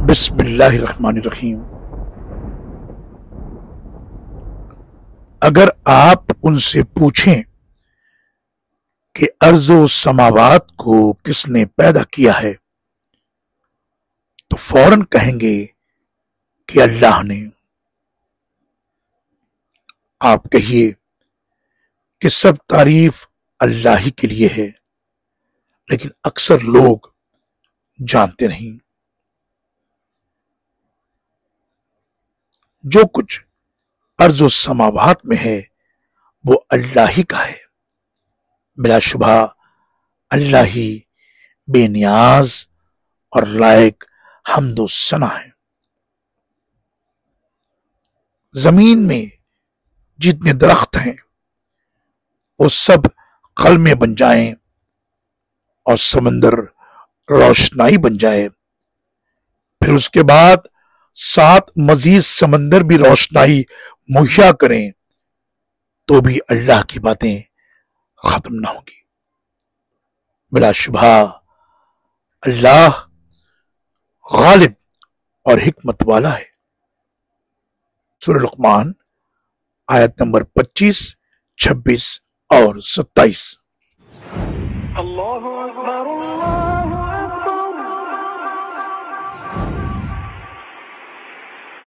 बिस्मिल्लाहिर्रहमानिर्रहीम। अगर आप उनसे पूछें कि अर्ज़ो समावात को किसने पैदा किया है तो फौरन कहेंगे कि अल्लाह ने। आप कहिए कि सब तारीफ अल्लाह ही के लिए है, लेकिन अक्सर लोग जानते नहीं। जो कुछ अर्ज़ो समावात में है वो अल्लाह ही का है। बिलाशुबा अल्लाह ही बेनियाज और लायक हम्दो सना है। जमीन में जितने दरख्त हैं वो सब कलमे बन जाएं और समंदर रोशनाई बन जाए, फिर उसके बाद 7 मजीद समंदर भी रोशनाई मुहैया करें तो भी अल्लाह की बातें खत्म ना होगी। बिलाशुबा अल्लाह गालिब और हिकमत वाला है। सूरह लुक़मान आयत नंबर 25, 26 और 27।